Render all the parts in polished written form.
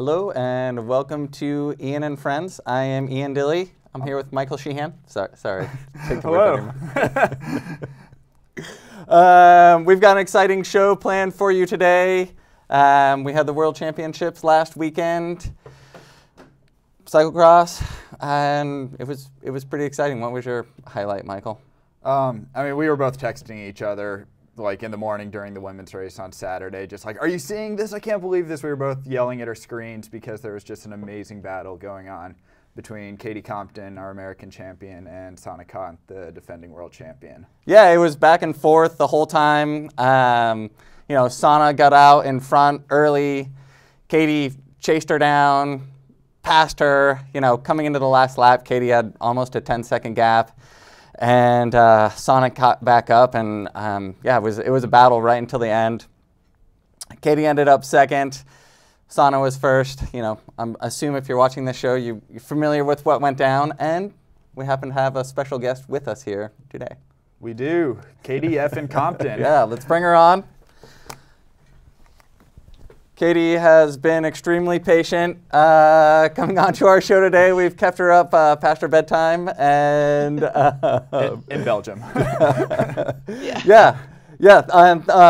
Hello and welcome to Ian and Friends. I am Ian Dilley. I'm here with Michael Sheehan. Sorry. Take the Hello. We've got an exciting show planned for you today. We had the World Championships last weekend, cyclocross, and it was pretty exciting. What was your highlight, Michael? I mean, we were both texting each other like in the morning during the women's race on Saturday, just like, are you seeing this? I can't believe this. We were both yelling at our screens because there was just an amazing battle going on between Katie Compton, our American champion, and Sana Kant, the defending world champion. Yeah, it was back and forth the whole time. Sana got out in front early. Katie chased her down, passed her. Coming into the last lap, Katie had almost a 10-second gap. And Sana caught back up, and it was a battle right until the end. Katie ended up second. Sana was first. I assume if you're watching this show, you're familiar with what went down, and we happen to have a special guest with us here today. We do. Katie F. in Compton. Yeah, let's bring her on. Katie has been extremely patient coming on to our show today. We've kept her up past her bedtime and in Belgium. Yeah.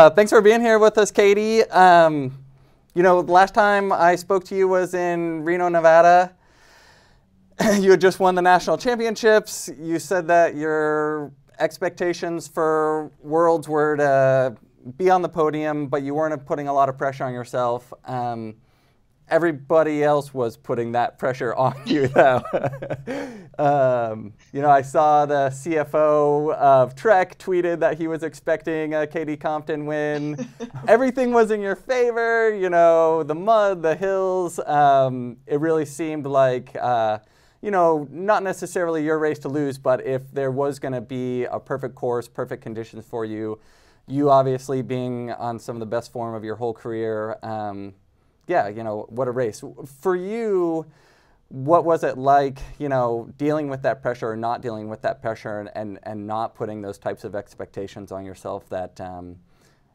Thanks for being here with us, Katie. Last time I spoke to you was in Reno, Nevada. You had just won the national championships. You said that your expectations for Worlds were to be on the podium, but you weren't putting a lot of pressure on yourself. Everybody else was putting that pressure on you, though. I saw the CFO of Trek tweeted that he was expecting a Katie Compton win. Everything was in your favor, the mud, the hills. It really seemed like, not necessarily your race to lose, but if there was going to be a perfect course, perfect conditions for you, you obviously being on some of the best form of your whole career, what a race. For you, what was it like, dealing with that pressure or not dealing with that pressure and not putting those types of expectations on yourself that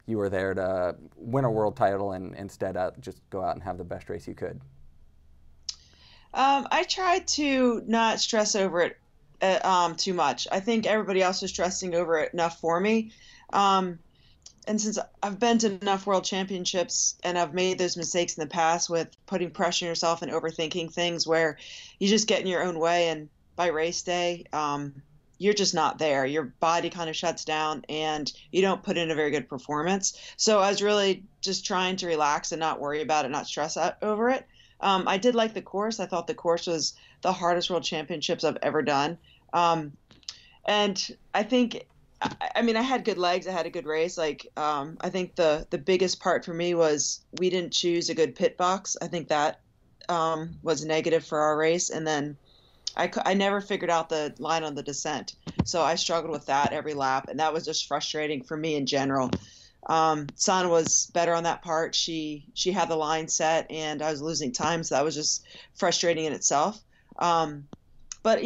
you were there to win a world title and instead just go out and have the best race you could? I tried to not stress over it too much. I think everybody else was stressing over it enough for me. And since I've been to enough world championships and I've made those mistakes in the past with putting pressure on yourself and overthinking things where you just get in your own way, and by race day, you're just not there. Your body kind of shuts down and you don't put in a very good performance. So I was really just trying to relax and not worry about it, not stress out over it. I did like the course. I thought the course was the hardest world championships I've ever done. And I think, I had good legs. I had a good race. I think the biggest part for me was we didn't choose a good pit box. I think that was negative for our race. And then I never figured out the line on the descent. So I struggled with that every lap. And that was just frustrating for me in general. Sana was better on that part. She had the line set and I was losing time. So that was just frustrating in itself. But,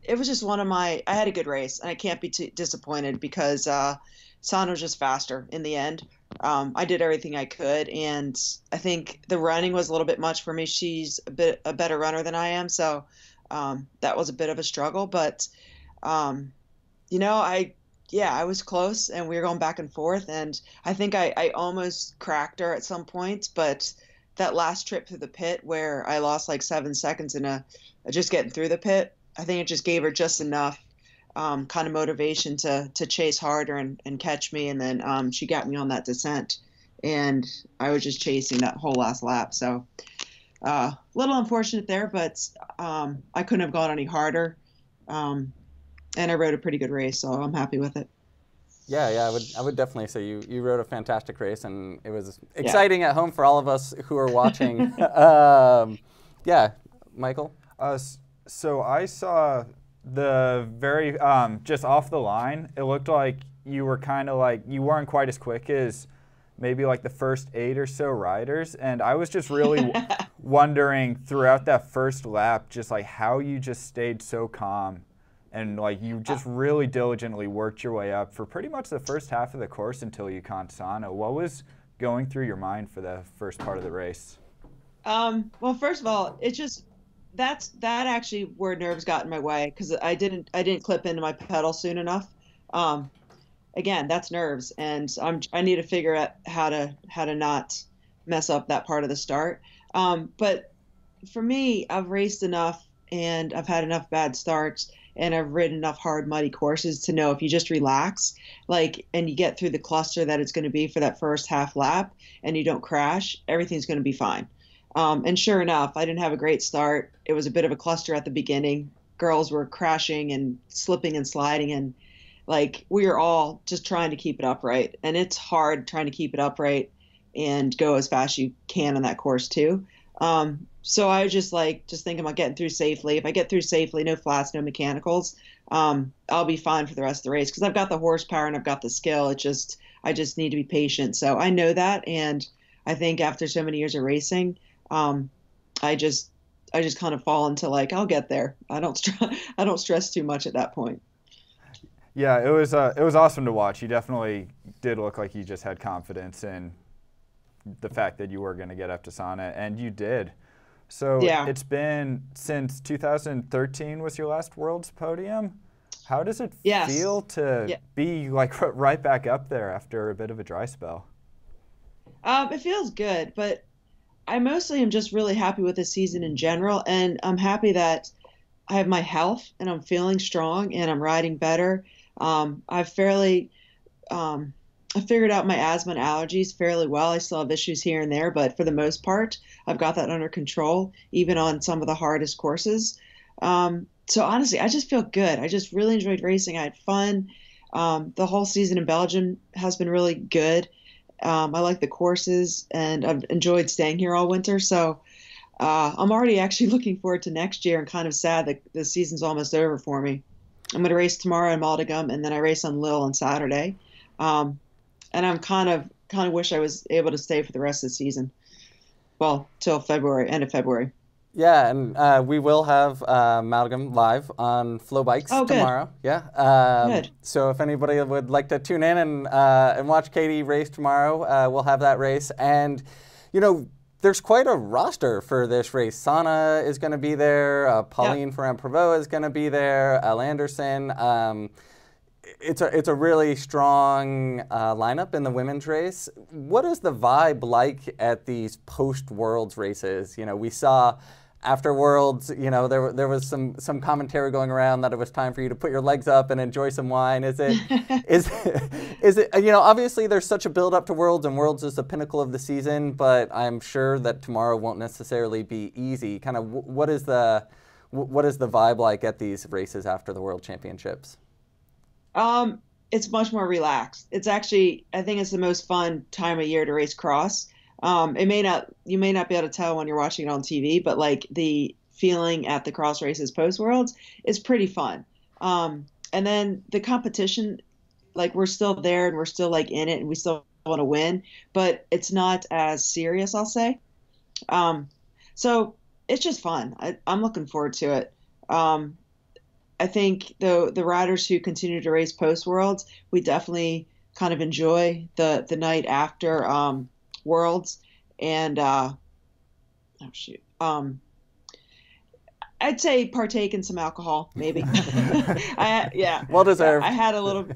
it was just I had a good race, and I can't be too disappointed because Sana was just faster in the end. I did everything I could, and I think the running was a little bit much for me. She's a better runner than I am, so that was a bit of a struggle. But, I was close, and we were going back and forth, and I think I almost cracked her at some point, but that last trip through the pit where I lost like 7 seconds in just getting through the pit, I think it just gave her just enough kind of motivation to chase harder and catch me. And then she got me on that descent, and I was just chasing that whole last lap. So a little unfortunate there, but I couldn't have gone any harder. And I rode a pretty good race, so I'm happy with it. Yeah, I would definitely say you rode a fantastic race, and it was exciting at home for all of us who are watching. Michael? So I saw the very, just off the line, it looked like you were kind of like, you weren't quite as quick as maybe like the first 8 or so riders. And I was just really wondering throughout that first lap, just like how you just stayed so calm and like you just really diligently worked your way up for pretty much the first half of the course until you caught Sana. What was going through your mind for the first part of the race? Well, first of all, it's just that actually where nerves got in my way because I didn't clip into my pedal soon enough. Um, Again, that's nerves, and I need to figure out how to not mess up that part of the start. But for me, I've raced enough and I've had enough bad starts and I've ridden enough hard, muddy courses to know if you just relax, like, and you get through the cluster that it's going to be for that first half lap and you don't crash, everything's going to be fine. And sure enough, I didn't have a great start. It was a bit of a cluster at the beginning. Girls were crashing and slipping and sliding, and like we are all just trying to keep it upright. And it's hard trying to keep it upright and go as fast as you can on that course too. So I was just thinking about getting through safely. If I get through safely, no flats, no mechanicals, I'll be fine for the rest of the race because I've got the horsepower and I've got the skill. I just need to be patient. So I know that, and I think after so many years of racing, I just kind of fall into like I'll get there. I don't stress too much at that point. Yeah, it was awesome to watch. You definitely did look like you just had confidence in the fact that you were going to get up to Sana, and you did. So yeah. It's been since 2013 was your last Worlds podium. How does it Yes. feel to be like right back up there after a bit of a dry spell? It feels good, but I mostly am just really happy with the season in general, and I'm happy that I have my health and I'm feeling strong and I'm riding better. I've fairly I figured out my asthma and allergies fairly well. I still have issues here and there, but for the most part, I've got that under control, even on some of the hardest courses. So honestly, I just feel good. I just really enjoyed racing. I had fun. The whole season in Belgium has been really good. I like the courses, and I've enjoyed staying here all winter. So I'm already actually looking forward to next year and kind of sad that the season's almost over for me. I'm going to race tomorrow in Maldegem, and then I race on Lille on Saturday. And I'm kind of wish I was able to stay for the rest of the season. Well, till February, end of February. Yeah, and we will have Amalgam live on FloBikes tomorrow. Yeah. Good. So if anybody would like to tune in and watch Katie race tomorrow, we'll have that race. And, you know, there's quite a roster for this race. Sana is going to be there. Pauline Ferrand-Prévot is going to be there. Elle Anderson. It's a really strong lineup in the women's race. What is the vibe like at these post-Worlds races? You know, we saw after Worlds, you know, there was some commentary going around that it was time for you to put your legs up and enjoy some wine. Is it is it you know, obviously there's such a build up to Worlds, and Worlds is the pinnacle of the season, but I'm sure that tomorrow won't necessarily be easy. Kind of what is the vibe like at these races after the World Championships? It's much more relaxed. It's actually, I think it's the most fun time of year to race cross. You may not be able to tell when you're watching it on TV, but like the feeling at the cross races post Worlds is pretty fun. And then the competition, like we're still there and we're still like in it and we still want to win, but it's not as serious, I'll say. So it's just fun. I'm looking forward to it. I think the riders who continue to race post Worlds, we definitely kind of enjoy the night after Worlds, and I'd say partake in some alcohol, maybe. Well deserved. I had a little.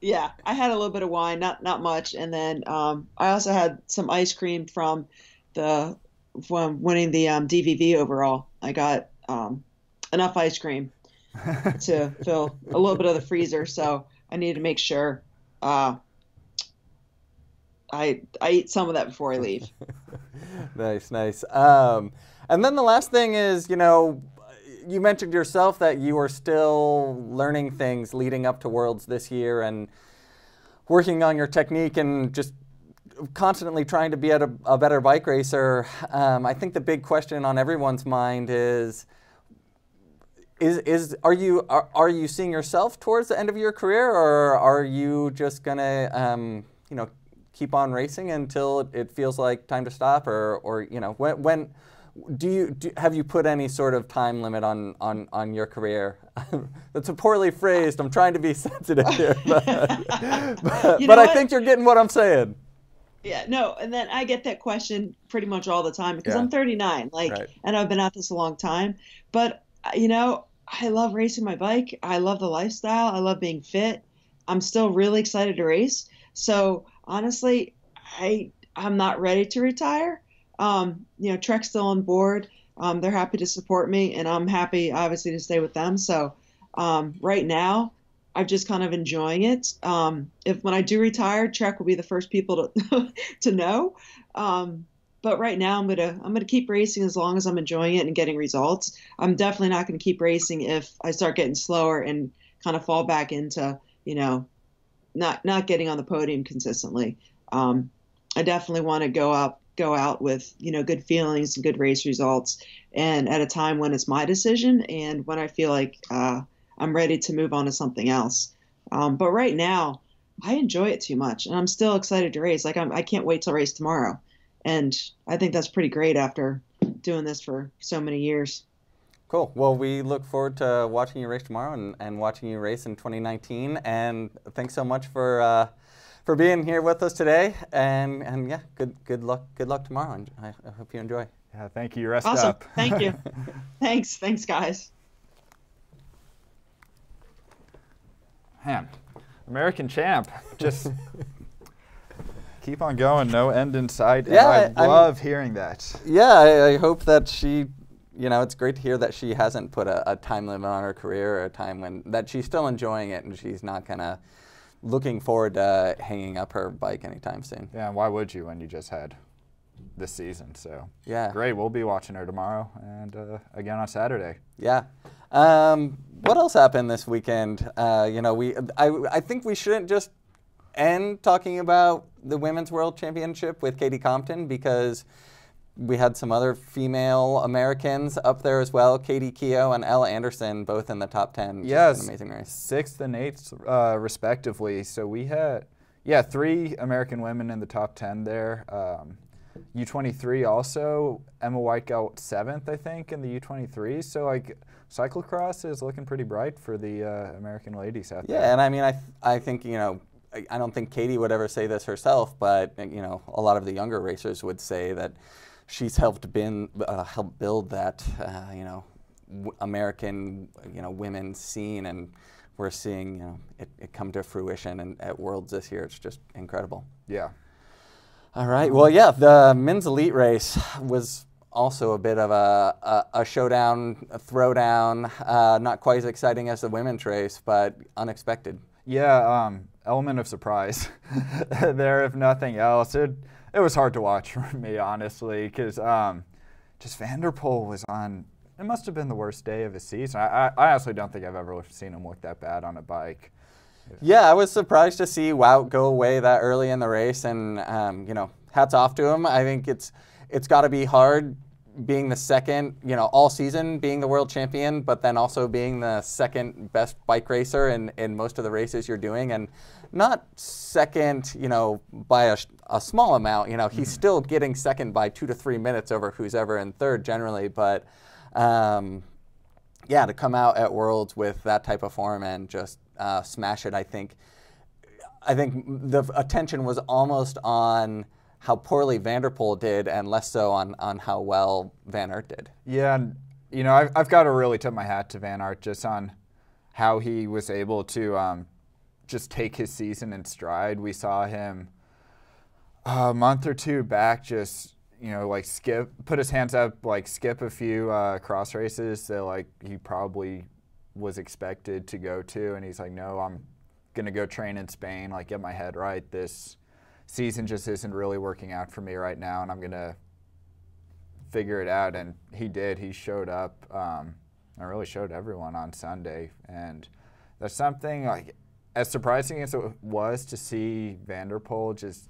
Yeah, I had a little bit of wine, not much, and then I also had some ice cream from winning the DVV overall. I got enough ice cream to fill a little bit of the freezer, so I needed to make sure I eat some of that before I leave. Nice. And then the last thing is, you know, you mentioned yourself that you are still learning things leading up to Worlds this year and working on your technique and just constantly trying to be a better bike racer. I think the big question on everyone's mind is are you seeing yourself towards the end of your career, or are you just gonna you know, keep on racing until it feels like time to stop, or you know, when have you put any sort of time limit on your career? That's a poorly phrased. I'm trying to be sensitive here, but I think you're getting what I'm saying. Yeah, no, and then I get that question pretty much all the time because Yeah. I'm 39, like, Right. and I've been at this a long time. But I love racing my bike. I love the lifestyle. I love being fit. I'm still really excited to race. So honestly, I'm not ready to retire. Trek's still on board. They're happy to support me, and I'm happy, obviously, to stay with them. So right now, I'm just kind of enjoying it. If when I do retire, Trek will be the first people to to know. But right now, I'm gonna keep racing as long as I'm enjoying it and getting results. I'm definitely not gonna keep racing if I start getting slower and kind of fall back into not getting on the podium consistently. I definitely want to go out with good feelings and good race results, and at a time when it's my decision and when I feel like I'm ready to move on to something else. But right now, I enjoy it too much, and I'm still excited to race. Like I can't wait to race tomorrow, and I think that's pretty great after doing this for so many years. Cool. Well, we look forward to watching you race tomorrow and watching you race in 2019. And thanks so much for being here with us today. And yeah, good luck tomorrow. And I hope you enjoy. Yeah, thank you. Rest Awesome. up. Thank you. Thanks, guys. Man, American champ. Just keep on going. No end in sight. Yeah, and I love hearing that. Yeah, I hope that she, it's great to hear that she hasn't put a time limit on her career or a time when, that she's still enjoying it and she's not kind of looking forward to hanging up her bike anytime soon. Yeah, and why would you when you just had this season? So yeah, great. We'll be watching her tomorrow and again on Saturday. Yeah. What else happened this weekend? I think we shouldn't just end talking about the Women's World Championship with Katie Compton because we had some other female Americans up there as well. Katie Keough and Ella Anderson both in the top 10. Yes, an amazing race. 6th and 8th respectively. So we had, 3 American women in the top 10 there. U23 also, Emma White got 7th, I think, in the U23. So like cyclocross is looking pretty bright for the American ladies out there. Yeah, and I mean, I think, I don't think Katie would ever say this herself, but, a lot of the younger racers would say that she's helped build that, American, women's scene, and we're seeing, it come to fruition and at Worlds this year. It's just incredible. Yeah. All right. Well, yeah, the men's elite race was also a bit of a showdown, a throwdown. Not quite as exciting as the women's race, but unexpected. Yeah, element of surprise there, if nothing else. It was hard to watch for me, honestly, because just Vanderpool was on, it must have been the worst day of his season. I honestly don't think I've ever seen him look that bad on a bike. Yeah, I was surprised to see Wout go away that early in the race, and hats off to him. I think it's got to be hard being the second, all season being the world champion, but then also being the second best bike racer in most of the races you're doing, and not second, by a small amount. He's still getting second by 2 to 3 minutes over who's ever in third generally, but yeah, to come out at Worlds with that type of form and just smash it, I think the attention was almost on how poorly Vanderpool did and less so on how well Van Aert did. Yeah, and I've got to really tip my hat to Van Aert just on how he was able to just take his season in stride. We saw him a month or two back just put his hands up, skip a few cross races that he probably was expected to go to, and he's like, no, I'm gonna go train in Spain, get my head right. This season just isn't really working out for me right now, and I'm gonna figure it out. And he did. He showed up. I really showed everyone on Sunday, and that's something as surprising as it was to see Vanderpool just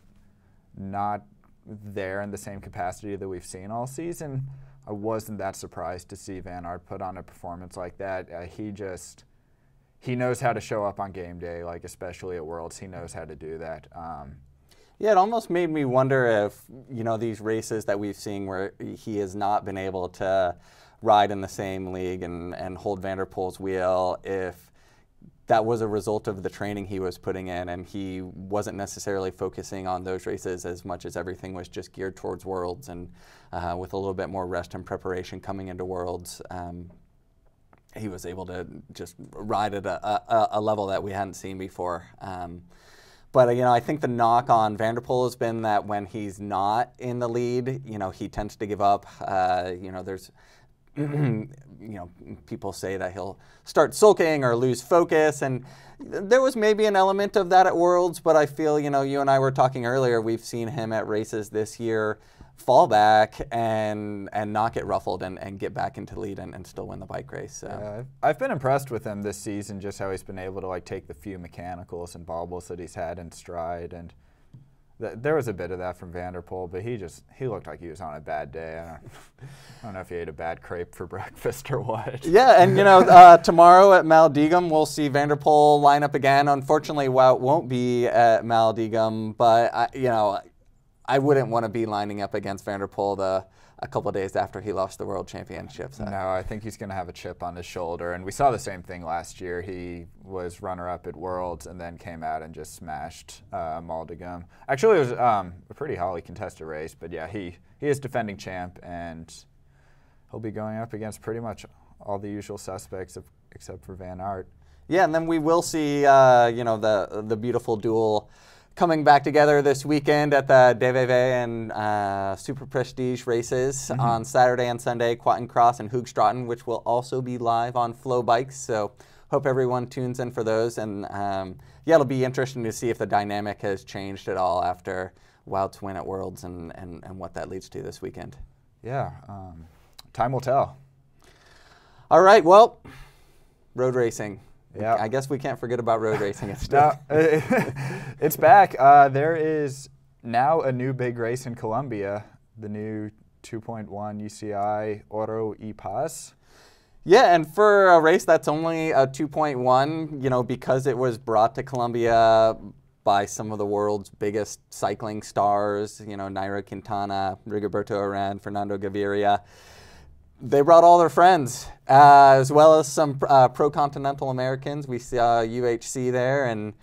not there in the same capacity that we've seen all season. I wasn't that surprised to see Van Aert put on a performance like that. He knows how to show up on game day, especially at Worlds. He knows how to do that. Yeah, it almost made me wonder if, these races that we've seen where he has not been able to ride in the same league and hold Vanderpool's wheel, if that was a result of the training he was putting in, and he wasn't necessarily focusing on those races as much as everything was just geared towards Worlds, and with a little bit more rest and preparation coming into Worlds, he was able to just ride at a level that we hadn't seen before. But, you know, I think the knock on Van der Poel has been that when he's not in the lead, you know, he tends to give up. You know, there's, you know, people say that he'll start sulking or lose focus. And there was maybe an element of that at Worlds, but I feel, you know, you and I were talking earlier, we've seen him at races this year fall back and not get ruffled and get back into the lead and still win the bike race. So. Yeah, I've been impressed with him this season, just how he's been able to like take the few mechanicals and bobbles that he's had in stride, and there was a bit of that from Van der Poel, but he looked like he was on a bad day. I don't know if he ate a bad crepe for breakfast or what. Yeah, and you know, tomorrow at Maldigam we'll see Van der Poel line up again. Unfortunately, Wout won't be at Maldigam, but you know, I wouldn't want to be lining up against Van der Poel a couple of days after he lost the World Championships. No, I think he's going to have a chip on his shoulder. And we saw the same thing last year. He was runner-up at Worlds and then came out and just smashed Maldigam. Actually, it was a pretty hotly contested race. But yeah, he is defending champ, and he'll be going up against pretty much all the usual suspects except for Van Aert. Yeah, and then we will see you know, the beautiful duel coming back together this weekend at the DVV and Super Prestige races on Saturday and Sunday, Quatten Cross and Hoogstraten, which will also be live on Flow Bikes. So hope everyone tunes in for those. And yeah, it'll be interesting to see if the dynamic has changed at all after Wout's win at Worlds and what that leads to this weekend. Yeah, time will tell. All right, well, road racing. Yeah, I guess we can't forget about road racing. It's back. There is now a new big race in Colombia, the new 2.1 UCI Oro y Paz. Yeah, and for a race that's only a 2.1, you know, because it was brought to Colombia by some of the world's biggest cycling stars, you know, Nairo Quintana, Rigoberto Urán, Fernando Gaviria. They brought all their friends, as well as some pro-continental Americans. We saw UHC there, and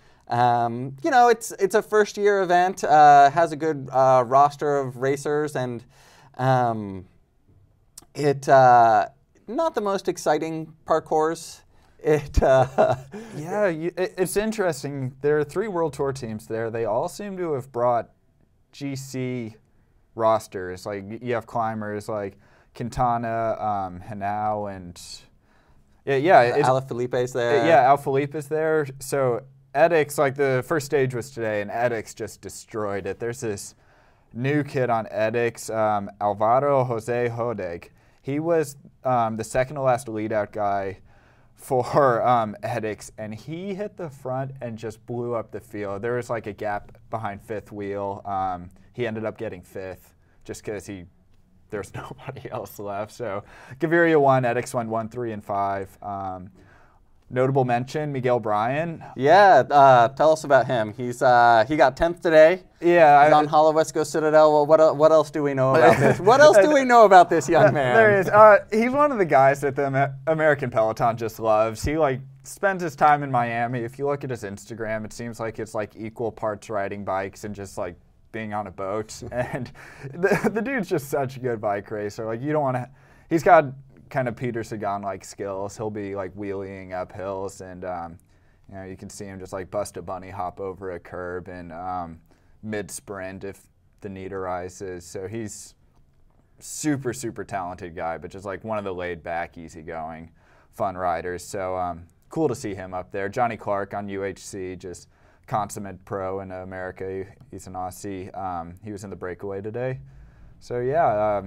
you know, it's a first-year event. Has a good roster of racers, and it not the most exciting parcours. Yeah, it's interesting. There are 3 World Tour teams there. They all seem to have brought GC rosters. Like, you have climbers like Quintana, Henao, and Alaphilippe's there. Yeah, Alaphilippe's there. So Edix, like the first stage was today, and Edix just destroyed it. There's this new kid on Edix, Alvaro Jose Hodeg. He was the second to last lead-out guy for Edix, and he hit the front and just blew up the field. There was like a gap behind fifth wheel. He ended up getting fifth just because there's nobody else left. So Gaviria won, Edix won 1, 3, and 5. Notable mention, Miguel Bryan. Yeah, tell us about him. He got 10th today. Yeah, he's on Hollow-Wesco Citadel. Well, what else do we know about this? What else do we know about this young man? There he is. He's one of the guys that the American Peloton just loves. He spends his time in Miami. If you look at his Instagram, it seems like it's like equal parts riding bikes and just like being on a boat. And the dude's just such a good bike racer. Like, you don't want to. He's got kind of Peter Sagan-like skills. He'll be like wheeling up hills, and you know, you can see him just like bust a bunny hop over a curb and mid-sprint if the need arises. So he's super, super talented guy, but just like one of the laid-back, easygoing, fun riders. So cool to see him up there. Johnny Clark on UHC, just consummate pro in America. He's an Aussie. He was in the breakaway today. So yeah,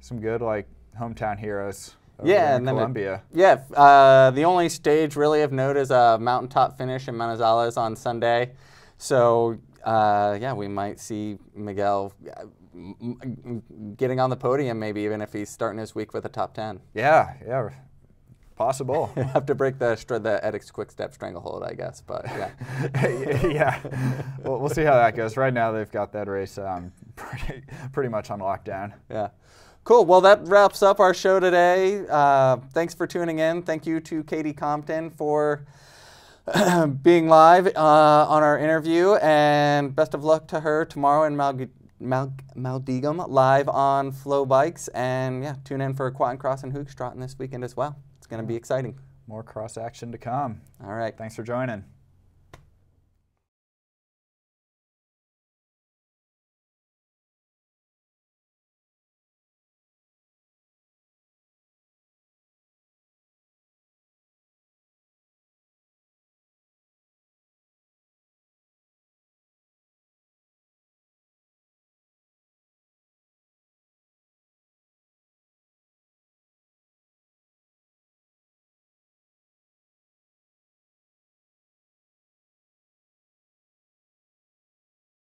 some good like hometown heroes. In Colombia. The only stage really of note is a mountaintop finish in Manizales on Sunday. So yeah, we might see Miguel getting on the podium, maybe even if he's starting his week with a top 10. Yeah, possible. You have to break the Edix Quick Step stranglehold, I guess, but yeah. Yeah, well, we'll see how that goes. Right now, they've got that race pretty much on lockdown. Yeah. Cool. Well, that wraps up our show today. Thanks for tuning in. Thank you to Katie Compton for being live on our interview, and best of luck to her tomorrow in Maldegum, live on Flow Bikes. And yeah, tune in for Quad and Cross and Hoogstraten this weekend as well. It's going to be exciting. More cross action to come. All right. Thanks for joining.